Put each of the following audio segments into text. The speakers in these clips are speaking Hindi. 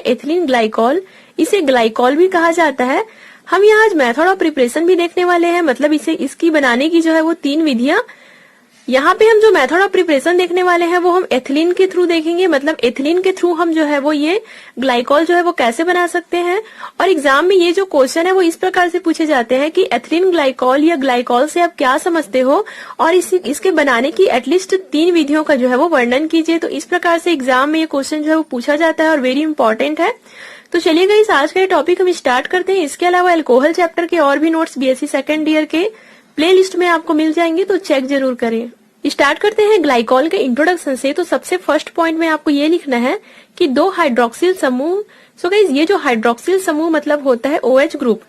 एथिलीन ग्लाइकॉल, इसे ग्लाइकॉल भी कहा जाता है। हम यहाँ आज मेथड ऑफ प्रिपरेशन भी देखने वाले हैं, मतलब इसे इसकी बनाने की जो है वो 3 विधियां। यहाँ पे हम जो मेथड ऑफ प्रिपरेशन देखने वाले हैं वो हम एथिलीन के थ्रू देखेंगे, मतलब एथिलीन के थ्रू हम जो है वो ये ग्लाइकॉल जो है वो कैसे बना सकते हैं। और एग्जाम में ये जो क्वेश्चन है वो इस प्रकार से पूछे जाते हैं कि एथिलीन ग्लाइकॉल या ग्लाइकॉल से आप क्या समझते हो और इसके बनाने की एटलीस्ट 3 विधियों का जो है वो वर्णन कीजिए। तो इस प्रकार से एग्जाम में ये क्वेश्चन जो है वो पूछा जाता है और वेरी इंपॉर्टेंट है। तो चलिए गाइस, आज का ये टॉपिक हम स्टार्ट करते हैं। इसके अलावा अल्कोहल चैप्टर के और भी नोट्स बीएससी सेकंड ईयर के प्लेलिस्ट में आपको मिल जाएंगे, तो चेक जरूर करें। स्टार्ट करते हैं ग्लाइकॉल के इंट्रोडक्शन से। तो सबसे फर्स्ट पॉइंट में आपको ये लिखना है कि 2 हाइड्रोक्सिल समूह। सो गाइस, ये जो हाइड्रोक्सिल समूह मतलब होता है OH ग्रुप।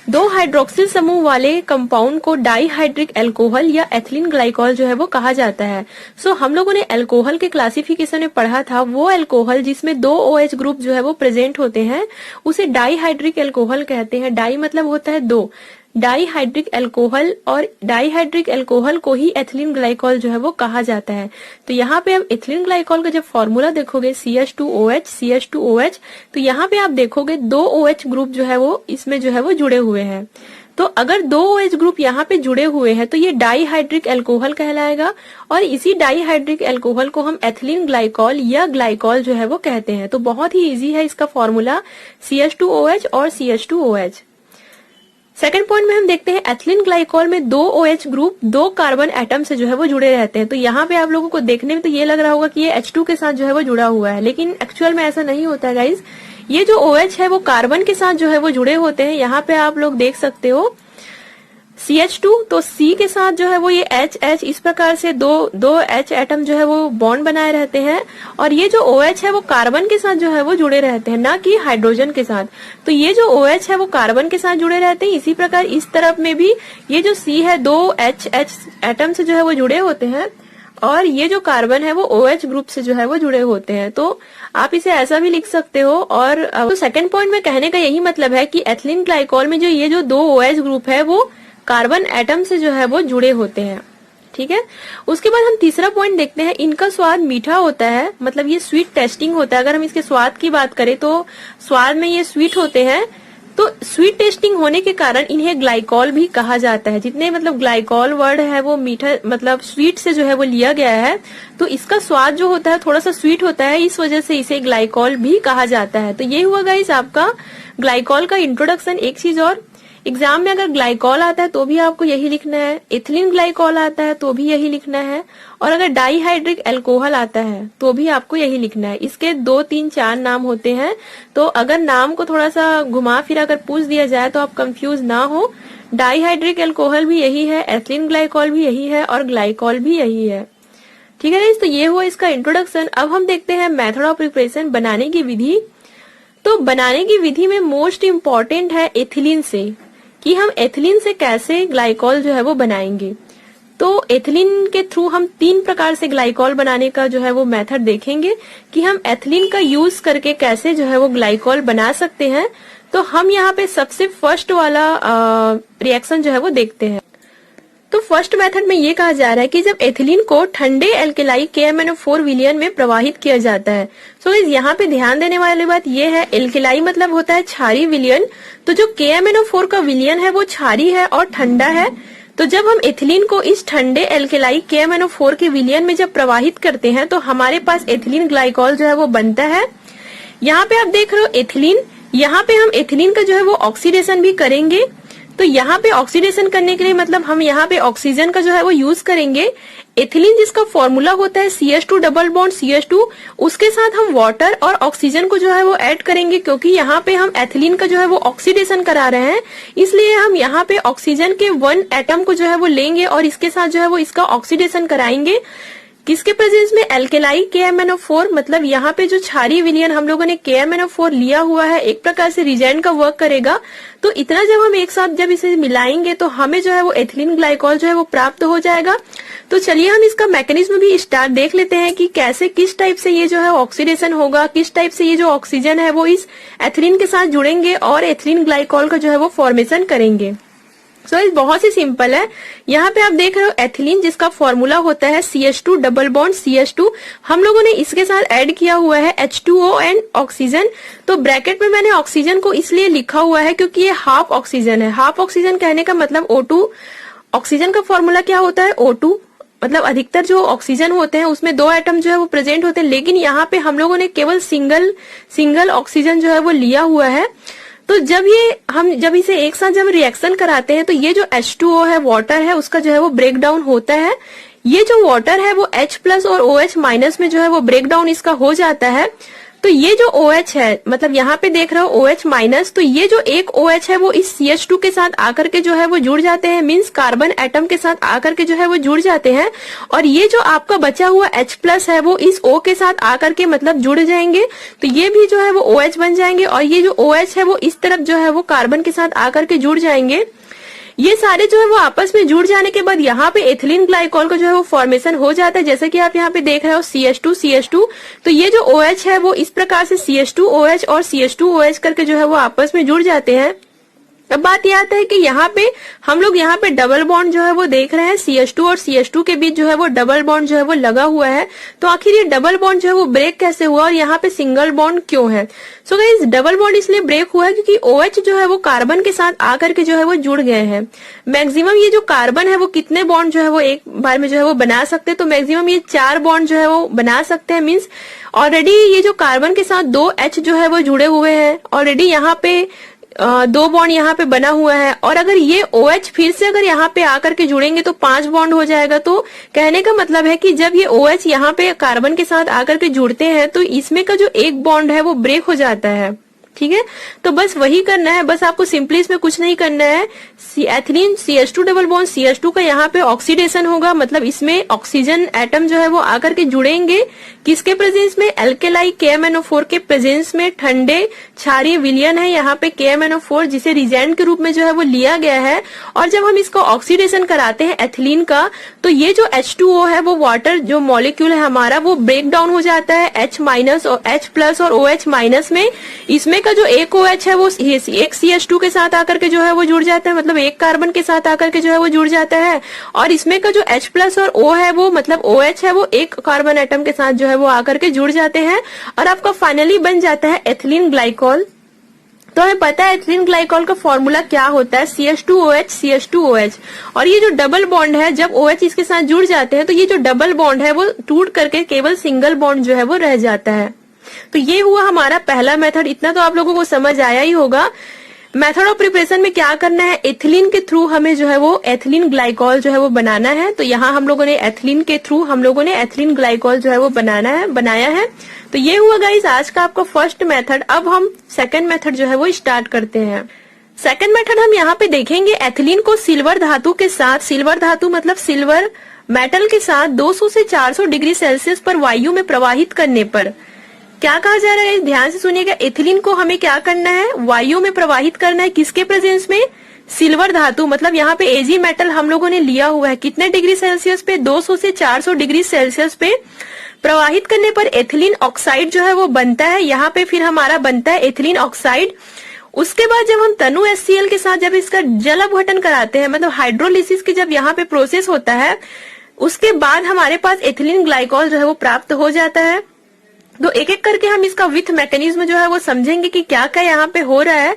2 हाइड्रोक्सिल समूह वाले कंपाउंड को डाइहाइड्रिक अल्कोहल या एथिलीन ग्लाइकॉल जो है वो कहा जाता है। सो हम लोगों ने अल्कोहल के क्लासिफिकेशन में पढ़ा था, वो अल्कोहल जिसमें 2 OH ग्रुप जो है वो प्रेजेंट होते हैं उसे डाइहाइड्रिक अल्कोहल कहते हैं। डाई मतलब होता है 2, डाइहाइड्रिक अल्कोहल, और डाइहाइड्रिक अल्कोहल को ही एथिलीन ग्लाइकॉल जो है वो कहा जाता है। तो यहाँ पे आप एथिलीन ग्लाइकॉल का जब फॉर्मूला देखोगे CH2OH, तो यहाँ पे आप देखोगे 2 OH ग्रुप जो है वो इसमें जो है वो जुड़े हुए हैं। तो अगर 2 OH ग्रुप यहाँ पे जुड़े हुए हैं तो ये डाइहाइड्रिक अल्कोहल कहलाएगा, और इसी डाइहाइड्रिक अल्कोहल को हम एथिलीन ग्लाइकॉल या ग्लाइकॉल जो है वो कहते हैं। तो बहुत ही इजी है इसका फॉर्मूला, CH2OH और CH2OH। सेकंड पॉइंट में हम देखते हैं एथिलीन ग्लाइकॉल में 2 OH ग्रुप 2 कार्बन एटम से जो है वो जुड़े रहते हैं। तो यहाँ पे आप लोगों को देखने में तो ये लग रहा होगा कि ये H2 के साथ जो है वो जुड़ा हुआ है, लेकिन एक्चुअल में ऐसा नहीं होता है गाइज। ये जो OH है वो कार्बन के साथ जो है वो जुड़े होते हैं। यहाँ पे आप लोग देख सकते हो CH2, तो C के साथ जो है वो ये H इस प्रकार से दो H एटम जो है वो बॉन्ड बनाए रहते हैं, और ये जो OH है वो कार्बन के साथ जो है वो जुड़े रहते हैं, ना कि हाइड्रोजन के साथ। तो ये जो OH है वो कार्बन के साथ जुड़े रहते हैं। इसी प्रकार इस तरफ में भी ये जो C है 2 H एटम से जो है वो जुड़े होते हैं, और ये जो कार्बन है वो OH ग्रुप से जो है वो जुड़े होते हैं। तो आप इसे ऐसा भी लिख सकते हो। और तो सेकंड पॉइंट में कहने का यही मतलब है कि एथिलीन ग्लाइकॉल में जो ये जो 2 OH ग्रुप है वो कार्बन एटम से जो है वो जुड़े होते हैं। ठीक है, उसके बाद हम तीसरा पॉइंट देखते हैं। इनका स्वाद मीठा होता है, मतलब ये स्वीट टेस्टिंग होता है। अगर हम इसके स्वाद की बात करें तो स्वाद में ये स्वीट होते हैं। तो स्वीट टेस्टिंग होने के कारण इन्हें ग्लाइकॉल भी कहा जाता है। जितने मतलब ग्लाइकॉल वर्ड है वो मीठा मतलब स्वीट से जो है वो लिया गया है, तो इसका स्वाद जो होता है थोड़ा सा स्वीट होता है, इस वजह से इसे ग्लाइकॉल भी कहा जाता है। तो ये हुआ गाइस आपका ग्लाइकॉल का इंट्रोडक्शन। एक चीज और, एग्जाम में अगर ग्लाइकॉल आता है तो भी आपको यही लिखना है, एथिलीन ग्लाइकॉल आता है तो भी यही लिखना है, और अगर डाइहाइड्रिक अल्कोहल आता है तो भी आपको यही लिखना है। इसके 2, 3, 4 नाम होते हैं, तो अगर नाम को थोड़ा सा घुमा फिरा कर पूछ दिया जाए तो आप कंफ्यूज ना हो। डाइहाइड्रिक अल्कोहल भी यही है, एथिलीन ग्लाइकॉल भी यही है, और ग्लाइकॉल भी यही है। ठीक है, तो ये हुआ इसका इंट्रोडक्शन। अब हम देखते हैं मेथड ऑफ प्रिपरेशन, बनाने की विधि। तो बनाने की विधि में मोस्ट इम्पोर्टेंट है एथिलीन से, कि हम एथिलीन से कैसे ग्लाइकॉल जो है वो बनाएंगे। तो एथिलीन के थ्रू हम 3 प्रकार से ग्लाइकॉल बनाने का जो है वो मेथड देखेंगे कि हम एथिलीन का यूज करके कैसे जो है वो ग्लाइकॉल बना सकते हैं। तो हम यहाँ पे सबसे फर्स्ट वाला रिएक्शन जो है वो देखते हैं। तो फर्स्ट मेथड में ये कहा जा रहा है कि जब एथिलीन को ठंडे एल्केलाई KMnO4 विलयन में प्रवाहित किया जाता है। सो यहाँ पे ध्यान देने वाली बात ये है, एल्केलाई मतलब होता है क्षारीय विलयन। तो जो KMnO4 का विलयन है वो क्षारीय है और ठंडा है। तो जब हम एथिलीन को इस ठंडे एल्केलाई KMnO4 के विलयन में जब प्रवाहित करते हैं तो हमारे पास एथिलीन ग्लाइकॉल जो है वो बनता है। यहाँ पे आप देख रहे हो एथिलीन, यहाँ पे हम एथिलीन का जो है वो ऑक्सीडेशन भी करेंगे। तो यहाँ पे ऑक्सीडेशन करने के लिए मतलब हम यहाँ पे ऑक्सीजन का जो है वो यूज करेंगे। एथिलीन जिसका फॉर्मूला होता है CH2 डबल बॉन्ड CH2, उसके साथ हम वाटर और ऑक्सीजन को जो है वो ऐड करेंगे, क्योंकि यहाँ पे हम एथिलीन का जो है वो ऑक्सीडेशन करा रहे हैं, इसलिए हम यहाँ पे ऑक्सीजन के 1 एटम को जो है वो लेंगे और इसके साथ जो है वो इसका ऑक्सीडेशन कराएंगे। किसके प्रेजेंस में? एल्केलाई KMnO4, मतलब यहाँ पे जो क्षारीय विलयन हम लोगों ने KMnO4 लिया हुआ है एक प्रकार से रिजेंट का वर्क करेगा। तो इतना जब हम एक साथ जब इसे मिलाएंगे तो हमें जो है वो एथिलीन ग्लाइकॉल जो है वो प्राप्त हो जाएगा। तो चलिए हम इसका मैकेनिज्म भी स्टार्ट देख लेते हैं कि कैसे किस टाइप से ये जो है ऑक्सीडेशन होगा, किस टाइप से ये जो ऑक्सीजन है वो इस एथिलीन के साथ जुड़ेंगे और एथिलीन ग्लाइकॉल का जो है वो फॉर्मेशन करेंगे। सो बहुत ही सिंपल है। यहाँ पे आप देख रहे हो एथिलीन जिसका फॉर्मूला होता है CH2 डबल बॉन्ड CH2, हम लोगों ने इसके साथ ऐड किया हुआ है H2O एंड ऑक्सीजन। तो ब्रैकेट में मैंने ऑक्सीजन को इसलिए लिखा हुआ है क्योंकि ये हाफ ऑक्सीजन है। हाफ ऑक्सीजन कहने का मतलब O2, ऑक्सीजन का फॉर्मूला क्या होता है O2, मतलब अधिकतर जो ऑक्सीजन होते हैं उसमें 2 एटम जो है वो प्रेजेंट होते हैं, लेकिन यहाँ पे हम लोगों ने केवल सिंगल ऑक्सीजन जो है वो लिया हुआ है। तो जब इसे एक साथ जब रिएक्शन कराते हैं तो ये जो H2O है, वाटर है, उसका जो है वो ब्रेक डाउन होता है। ये जो वाटर है वो H+ और OH- में जो है वो ब्रेक डाउन इसका हो जाता है। तो ये जो OH है, मतलब यहाँ पे देख रहे हो OH-, तो ये जो एक OH है वो इस CH2 के साथ आकर के जो है वो जुड़ जाते हैं, मींस कार्बन एटम के साथ आकर के जो है वो जुड़ जाते हैं। और ये जो आपका बचा हुआ H+ है वो इस O के साथ आकर के मतलब जुड़ जाएंगे, तो ये भी जो है वो OH बन जाएंगे। और ये जो OH है वो इस तरफ जो है वो कार्बन के साथ आकर के जुड़ जाएंगे। ये सारे जो है वो आपस में जुड़ जाने के बाद यहाँ पे एथिलीन ग्लाइकॉल का जो है वो फॉर्मेशन हो जाता है, जैसे कि आप यहाँ पे देख रहे हो CH2। तो ये जो OH है वो इस प्रकार से CH2OH और CH2OH करके जो है वो आपस में जुड़ जाते हैं। अब बात यह आता है कि यहाँ पे हम लोग यहाँ पे डबल बॉन्ड जो है वो देख रहे हैं, CH2 और CH2 के बीच जो है वो डबल बॉन्ड जो है वो लगा हुआ है। तो आखिर ये डबल बॉन्ड जो है वो ब्रेक कैसे हुआ और यहाँ पे सिंगल बॉन्ड क्यों है? सो गाइस, डबल बॉन्ड इसलिए ब्रेक हुआ है क्योंकि OH जो है वो कार्बन के साथ आकर के जो है वो जुड़ गए हैं। मैक्सिमम ये जो कार्बन है वो कितने बॉन्ड जो है वो एक बार में जो है वो बना सकते हैं? तो मैक्सिमम ये 4 बॉन्ड जो है वो बना सकते हैं। मीन्स ऑलरेडी ये जो कार्बन के साथ 2 H जो है वो जुड़े हुए हैं, ऑलरेडी यहाँ पे 2 बॉन्ड यहाँ पे बना हुआ है। और अगर ये OH फिर से अगर यहाँ पे आकर के जुड़ेंगे तो 5 बॉन्ड हो जाएगा। तो कहने का मतलब है कि जब ये OH यहाँ पे कार्बन के साथ आकर के जुड़ते हैं तो इसमें का जो एक बॉन्ड है वो ब्रेक हो जाता है। ठीक है, तो बस वही करना है, बस आपको सिंपली इसमें कुछ नहीं करना है। Ethylene CH2 double bond CH2 का यहाँ पे ऑक्सीडेशन होगा, मतलब इसमें ऑक्सीजन एटम जो है वो आकर के जुड़ेंगे किसके प्रेजेंस में? एल्केलाई KMnO4 के प्रेजेंस में। ठंडे क्षारीय विलयन है यहाँ पे KMnO4, जिसे रिजेंट के रूप में जो है वो लिया गया है। और जब हम इसको ऑक्सीडेशन कराते हैं एथिलीन का, तो ये जो H2O है वो वाटर जो मॉलिक्यूल है हमारा वो ब्रेक डाउन हो जाता है H- और H+ और OH- में। इसमें का जो एक OH है वो एक CH2 के साथ आकर के जो है वो जुड़ जाता है, मतलब एक कार्बन के साथ आकर के जो है वो जुड़ जाता है। और इसमें का जो H+ और O है वो मतलब OH है वो एक कार्बन एटम के साथ जो है वो आकर के जुड़ जाते हैं और आपका फाइनली बन जाता है एथिलीन ग्लाइकॉल। तो हमें पता है एथिलीन ग्लाइकॉल का फॉर्मूला क्या होता है, CH2OH। और ये जो डबल बॉन्ड है, जब OH इसके साथ जुड़ जाते हैं तो ये जो डबल बॉन्ड है वो टूट करके केवल सिंगल बॉन्ड जो है वो रह जाता है। तो ये हुआ हमारा पहला मेथड। इतना तो आप लोगों को समझ आया ही होगा। मेथड ऑफ प्रिपरेशन में क्या करना है, एथिलीन के थ्रू हमें जो है वो एथिलीन ग्लाइकॉल जो है वो बनाना है। तो यहाँ हम लोगों ने एथिलीन के थ्रू हम लोगों ने एथिलीन ग्लाइकॉल जो है वो बनाया है। तो ये हुआ गाइस आज का आपका फर्स्ट मेथड। अब हम सेकंड मेथड जो है वो स्टार्ट करते हैं। सेकंड मेथड हम यहाँ पे देखेंगे एथिलीन को सिल्वर धातु के साथ, सिल्वर धातु मतलब सिल्वर मेटल के साथ 200 से 400 डिग्री सेल्सियस पर वायु में प्रवाहित करने पर क्या कहा जा रहा है, ध्यान से सुनिएगा। एथिलीन को हमें क्या करना है, वायु में प्रवाहित करना है। किसके प्रेजेंस में? सिल्वर धातु, मतलब यहाँ पे Ag मेटल हम लोगों ने लिया हुआ है। कितने डिग्री सेल्सियस पे? 200 से 400 डिग्री सेल्सियस पे प्रवाहित करने पर एथिलीन ऑक्साइड जो है वो बनता है। यहाँ पे फिर हमारा बनता है एथिलीन ऑक्साइड। उसके बाद जब हम तनु HCl के साथ जब इसका जल अपघटन कराते हैं, मतलब हाइड्रोलिसिस की जब यहाँ पे प्रोसेस होता है, उसके बाद हमारे पास एथिलीन ग्लाइकॉल जो है वो प्राप्त हो जाता है। तो एक एक करके हम इसका विथ मैकेनिज्म जो है वो समझेंगे कि क्या क्या यहाँ पे हो रहा है,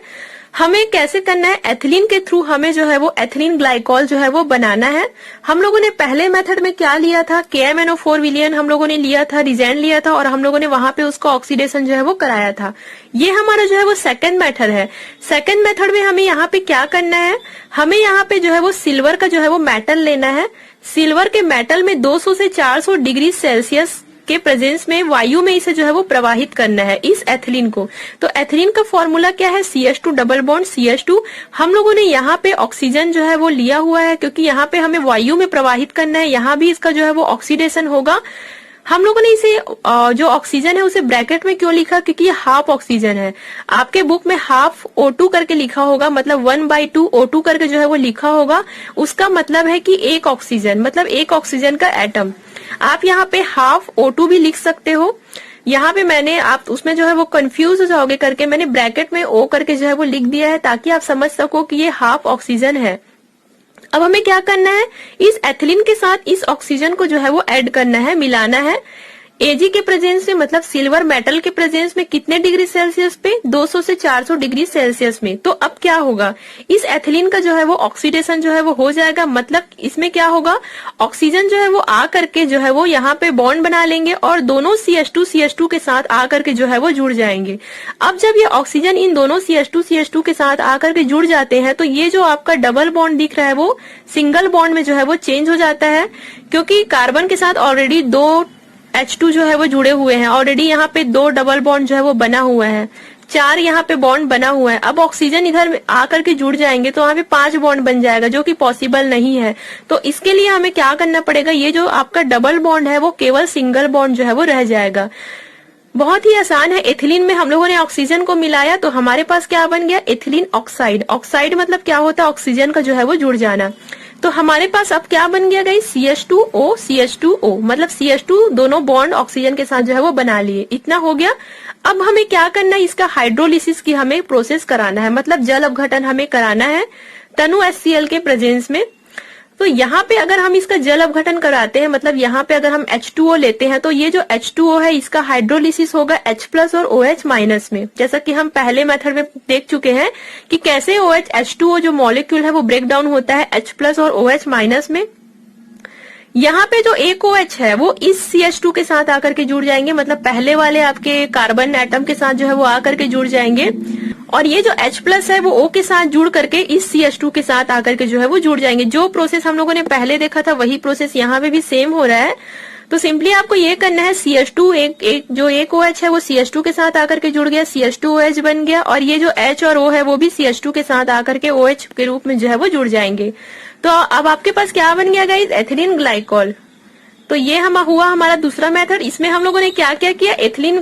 हमें कैसे करना है। एथिलीन के थ्रू हमें जो है वो एथिलीन ग्लाइकॉल जो है वो बनाना है। हम लोगों ने पहले मेथड में क्या लिया था, KMnO4 विलयन हम लोगों ने लिया था, रिजेंट लिया था और हम लोगों ने वहां पे उसको ऑक्सीडेशन जो है वो कराया था। ये हमारा जो है वो सेकंड मेथड है। सेकंड मेथड में हमें यहाँ पे क्या करना है, हमें यहाँ पे जो है वो सिल्वर का जो है वो मेटल लेना है। सिल्वर के मेटल में 200 से 400 डिग्री सेल्सियस के प्रेजेंस में वायु में इसे जो है वो प्रवाहित करना है इस एथिलीन को। तो एथिलीन का फॉर्मूला क्या है, CH2 डबल बॉन्ड CH2। हम लोगों ने यहाँ पे ऑक्सीजन जो है वो लिया हुआ है क्योंकि यहाँ पे हमें वायु में प्रवाहित करना है। यहाँ भी इसका जो है वो ऑक्सीडेशन होगा। हम लोगों ने इसे जो ऑक्सीजन है उसे ब्रैकेट में क्यों लिखा, क्योंकि ये हाफ ऑक्सीजन है। आपके बुक में हाफ O2 करके लिखा होगा, मतलब 1/2 O2 करके जो है वो लिखा होगा। उसका मतलब है कि एक ऑक्सीजन, मतलब एक ऑक्सीजन का एटम। आप यहाँ पे हाफ O2 भी लिख सकते हो। यहाँ पे मैंने आप उसमें जो है वो कंफ्यूज हो जाओगे करके मैंने ब्रैकेट में O करके जो है वो लिख दिया है ताकि आप समझ सको कि ये हाफ ऑक्सीजन है। अब हमें क्या करना है, इस एथिलीन के साथ इस ऑक्सीजन को जो है वो ऐड करना है, मिलाना है। Ag के प्रेजेंस में, मतलब सिल्वर मेटल के प्रेजेंस में कितने डिग्री सेल्सियस पे, 200 से 400 डिग्री सेल्सियस में। तो अब क्या होगा, इस एथिलीन का जो है वो ऑक्सीडेशन जो है वो हो जाएगा। मतलब इसमें क्या होगा, ऑक्सीजन जो है वो आ करके जो है वो यहाँ पे बॉन्ड बना लेंगे और दोनों CH2 के साथ आ करके जो है वो जुड़ जाएंगे। अब जब ये ऑक्सीजन इन दोनों CH2 के साथ आकर के जुड़ जाते हैं तो ये जो आपका डबल बॉन्ड दिख रहा है वो सिंगल बॉन्ड में जो है वो चेंज हो जाता है, क्योंकि कार्बन के साथ ऑलरेडी 2 H2 जो है वो जुड़े हुए हैं। ऑलरेडी यहाँ पे 2 डबल बॉन्ड जो है वो बना हुआ है, 4 यहाँ पे बॉन्ड बना हुआ है। अब ऑक्सीजन इधर आकर के जुड़ जाएंगे तो वहाँ पे 5 बॉन्ड बन जाएगा, जो कि पॉसिबल नहीं है। तो इसके लिए हमें क्या करना पड़ेगा, ये जो आपका डबल बॉन्ड है वो केवल सिंगल बॉन्ड जो है वो रह जाएगा। बहुत ही आसान है। एथिलीन में हम लोगों ने ऑक्सीजन को मिलाया तो हमारे पास क्या बन गया, एथिलीन ऑक्साइड। ऑक्साइड मतलब क्या होता है, ऑक्सीजन का जो है वो जुड़ जाना। तो हमारे पास अब क्या बन गया गाइस, CH2O, मतलब CH2 दोनों बॉन्ड ऑक्सीजन के साथ जो है वो बना लिए। इतना हो गया। अब हमें क्या करना है, इसका हाइड्रोलिसिस की हमें प्रोसेस कराना है, मतलब जल अपघटन हमें कराना है तनु HCl के प्रेजेंस में। तो यहाँ पे अगर हम इसका जल अपघटन कराते हैं, मतलब यहाँ पे अगर हम H2O लेते हैं तो ये जो H2O है इसका हाइड्रोलिसिस होगा H+ और OH- में। जैसा कि हम पहले मेथड में देख चुके हैं कि कैसे H2O जो मॉलिक्यूल है वो ब्रेक डाउन होता है H+ और OH- में। यहाँ पे जो एक OH है वो इस CH2 के साथ आकर के जुड़ जाएंगे, मतलब पहले वाले आपके कार्बन एटम के साथ जो है वो आकर के जुड़ जाएंगे। और ये जो H+ है वो O के साथ जुड़ करके इस CH2 के साथ आकर के जो है वो जुड़ जाएंगे। जो प्रोसेस हम लोगों ने पहले देखा था वही प्रोसेस यहाँ पे भी सेम हो रहा है। तो सिंपली आपको ये करना है, CH2 जो एक OH है वो CH2 के साथ आकर के जुड़ गया, CH2OH बन गया। और ये जो H और O है वो भी CH2 के साथ आकर के OH के रूप में जो है वो जुड़ जाएंगे। तो अब आपके पास क्या बन गया गाइस, एथिलीन ग्लाइकॉल। तो ये हुआ हमारा दूसरा मेथड। इसमें हम लोगों ने क्या क्या किया, एथिलीन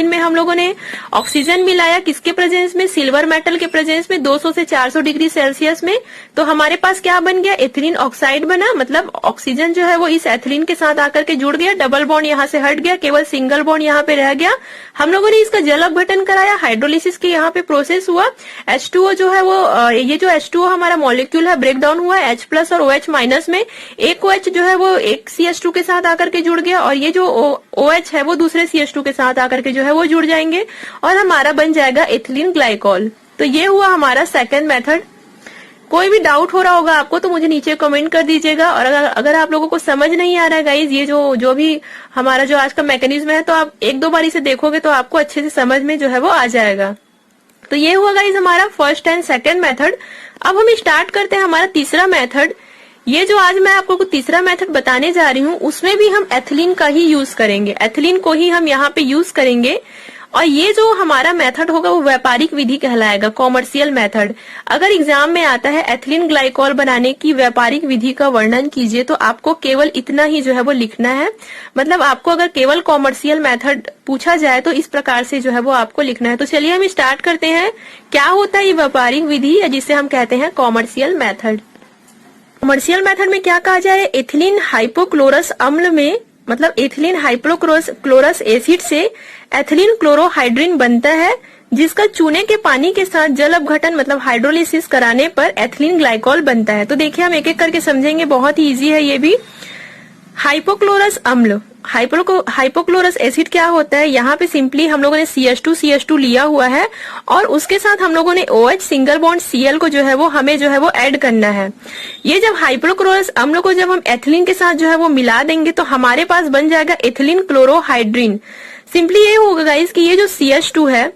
में हम लोगों ने ऑक्सीजन मिलाया, किसके प्रेजेंस में, सिल्वर मेटल के प्रेजेंस में 200 से 400 डिग्री सेल्सियस में। तो हमारे पास क्या बन गया, एथिलीन ऑक्साइड बना, मतलब ऑक्सीजन जो है वो इस एथिलीन के साथ आकर के जुड़ गया, डबल बॉन्ड यहाँ से हट गया, केवल सिंगल बॉन्ड यहाँ पे रह गया। हम लोगों ने इसका जल अपघटन कराया, हाइड्रोलिसिस की यहाँ पे प्रोसेस हुआ। H2O जो है वो ये जो H2O हमारा मॉलिक्यूल है ब्रेक डाउन हुआ H+ और OH- में। एक OH जो है वो एक CH2 के साथ आकर के जुड़ गया और ये जो OH है वो दूसरे CH2 के साथ आकर के जो है वो जुड़ जाएंगे और हमारा बन जाएगा एथिलीन ग्लाइकॉल। तो ये हुआ हमारा सेकंड मेथड। कोई भी डाउट हो रहा होगा आपको तो मुझे नीचे कमेंट कर दीजिएगा। और अगर आप लोगों को समझ नहीं आ रहा है गाइज, ये जो भी हमारा जो आज का मैकेनिज्म है, तो आप एक दो बार इसे देखोगे तो आपको अच्छे से समझ में जो है वो आ जाएगा। तो ये हुआ गाइज हमारा फर्स्ट एंड सेकंड मेथड। अब हम स्टार्ट करते हैं हमारा तीसरा मेथड। ये जो आज मैं आपको तीसरा मेथड बताने जा रही हूँ उसमें भी हम एथिलीन का ही यूज करेंगे, एथिलीन को ही हम यहाँ पे यूज करेंगे। और ये जो हमारा मेथड होगा वो व्यापारिक विधि कहलाएगा, कॉमर्शियल मेथड। अगर एग्जाम में आता है एथिलीन ग्लाइकॉल बनाने की व्यापारिक विधि का वर्णन कीजिए तो आपको केवल इतना ही जो है वो लिखना है। मतलब आपको अगर केवल कॉमर्शियल मेथड पूछा जाए तो इस प्रकार से जो है वो आपको लिखना है। तो चलिए हम स्टार्ट करते हैं। क्या होता है ये व्यापारिक विधि, जिसे हम कहते हैं कॉमर्शियल मेथड। कॉमर्शियल मेथड में क्या कहा जाए, एथिलीन हाइपोक्लोरस अम्ल में, मतलब एथिलीन हाइपोक्लोरस एसिड से एथिलीन क्लोरोहाइड्रिन बनता है, जिसका चूने के पानी के साथ जल अपघटन मतलब हाइड्रोलिसिस कराने पर एथिलीन ग्लाइकॉल बनता है। तो देखिए हम एक एक करके समझेंगे, बहुत ही इजी है ये भी। हाइपोक्लोरस अम्ल, हाइपोक्लोरस एसिड क्या होता है, यहाँ पे सिंपली हम लोगों ने CH2 लिया हुआ है और उसके साथ हम लोगों ने OH सिंगल बॉन्ड Cl को जो है वो हमें जो है वो ऐड करना है। ये जब हाइपोक्लोरस अम्ल को जब हम एथिलीन के साथ जो है वो मिला देंगे तो हमारे पास बन जाएगा एथिलीन क्लोरोहाइड्रिन। सिंपली ये होगा गाइस कि ये जो CH2 है,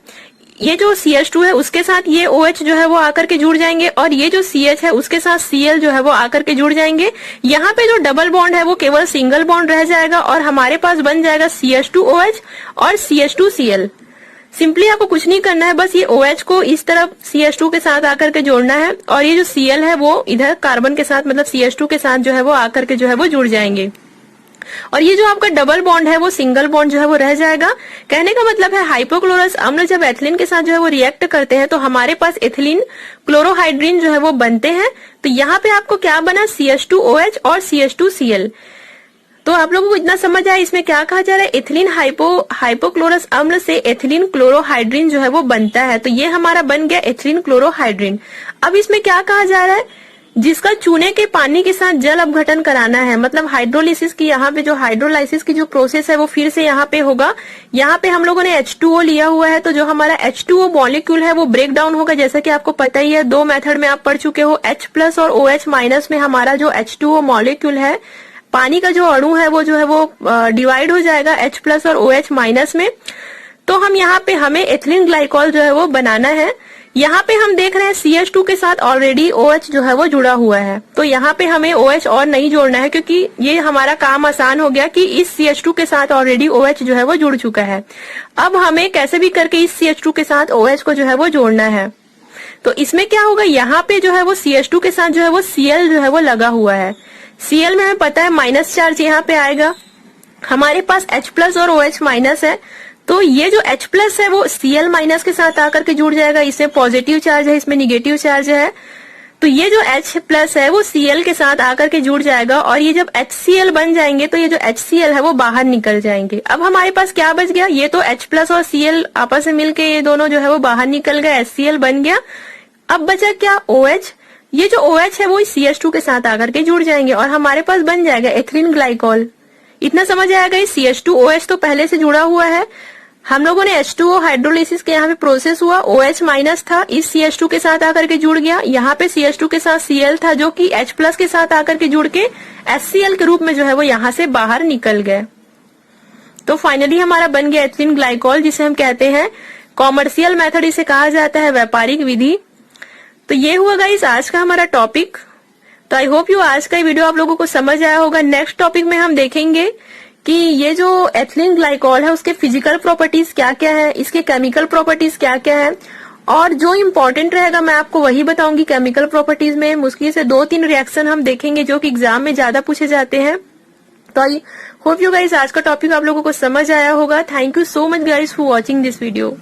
ये जो CH2 है उसके साथ ये OH जो है वो आकर के जुड़ जाएंगे और ये जो CH है उसके साथ Cl जो है वो आकर के जुड़ जाएंगे। यहाँ पे जो डबल बॉन्ड है वो केवल सिंगल बॉन्ड रह जाएगा और हमारे पास बन जाएगा CH2OH और CH2Cl। सिंपली आपको कुछ नहीं करना है, बस ये OH को इस तरफ CH2 के साथ आकर के जोड़ना है और ये जो Cl है वो इधर कार्बन के साथ मतलब CH2 के साथ जो है वो आकर के जो है वो जुड़ जाएंगे और ये जो आपका डबल बॉन्ड है वो सिंगल बॉन्ड जो है वो रह जाएगा। कहने का मतलब है हाइपोक्लोरस अम्ल जब एथिलीन के साथ जो है वो रिएक्ट करते हैं तो हमारे पास एथिलीन क्लोरोहाइड्रिन जो है वो बनते हैं। तो यहाँ पे आपको क्या बना, CH2OH और CH2Cl। तो आप लोगों को इतना समझ आया इसमें क्या कहा जा रहा है, एथिलीन हाइपोक्लोरस अम्ल से एथिलीन क्लोरोहाइड्रिन जो है वो बनता है। तो ये हमारा बन गया एथिलीन क्लोरोहाइड्रिन। अब इसमें क्या कहा जा रहा है, जिसका चूने के पानी के साथ जल अपघटन कराना है, मतलब हाइड्रोलिसिस की, यहाँ पे जो हाइड्रोलाइसिस की जो प्रोसेस है वो फिर से यहाँ पे होगा। यहाँ पे हम लोगों ने H2O लिया हुआ है, तो जो हमारा H2O मॉलिक्यूल है वो ब्रेक डाउन होगा। जैसा कि आपको पता ही है, दो मेथड में आप पढ़ चुके हो, H+ और OH- में हमारा जो H2O मॉलिक्यूल है, पानी का जो अणु है वो जो है वो डिवाइड हो जाएगा H+ और OH- में। तो हम यहाँ पे हमें एथिलीन ग्लाइकॉल जो है वो बनाना है। यहाँ पे हम देख रहे हैं CH2 के साथ ऑलरेडी OH जो है वो जुड़ा हुआ है, तो यहाँ पे हमें OH और नहीं जोड़ना है, क्योंकि ये हमारा काम आसान हो गया कि इस CH2 के साथ ऑलरेडी OH जो है वो जुड़ चुका है। अब हमें कैसे भी करके इस CH2 के साथ OH को जो है वो जोड़ना है। तो इसमें क्या होगा, यहाँ पे जो है वो CH2 के साथ जो है वो Cl जो है वो लगा हुआ है। Cl में हमें पता है माइनस चार्ज यहाँ पे आएगा। हमारे पास H+ और OH- है, तो ये जो H+ है वो Cl- के साथ आकर के जुड़ जाएगा। इसमें पॉजिटिव चार्ज है, इसमें निगेटिव चार्ज है। तो ये जो H+ है वो Cl के साथ आकर के जुड़ जाएगा, और ये जब HCl बन जाएंगे तो ये जो HCl है वो बाहर निकल जाएंगे। अब हमारे पास क्या बच गया, ये तो H+ और Cl आपस में मिलके ये दोनों जो है वो बाहर निकल गए, HCl बन गया। अब बचा क्या, OH। ये जो OH है वो CH2 के साथ आकर के जुड़ जाएंगे और हमारे पास बन जाएगा एथिलीन ग्लाइकॉल। इतना समझ आएगा। इस CH2OH तो पहले से जुड़ा हुआ है। हम लोगों ने H2O हाइड्रोलिसिस के यहाँ पे प्रोसेस हुआ, OH- था, इस CH2 के साथ आकर के जुड़ गया। यहाँ पे CH2 के साथ Cl था, जो कि H+ के साथ आकर के जुड़ के HCl के रूप में जो है वो यहाँ से बाहर निकल गए। तो फाइनली हमारा बन गया एथिलीन ग्लाइकॉल, जिसे हम कहते हैं कॉमर्शियल मेथड, इसे कहा जाता है व्यापारिक विधि। तो ये हुआ गाइस आज का हमारा टॉपिक। तो आई होप यू आज का वीडियो आप लोगों को समझ आया होगा। नेक्स्ट टॉपिक में हम देखेंगे कि ये जो एथिलीन ग्लाइकॉल है उसके फिजिकल प्रॉपर्टीज क्या क्या है, इसके केमिकल प्रॉपर्टीज क्या क्या है, और जो इम्पोर्टेंट रहेगा मैं आपको वही बताऊंगी केमिकल प्रॉपर्टीज में। मुश्किल से 2-3 रिएक्शन हम देखेंगे जो कि एग्जाम में ज्यादा पूछे जाते हैं। तो आई होप यू गाइस आज का टॉपिक आप लोगों को समझ आया होगा। Thank you so much guys for watching this video.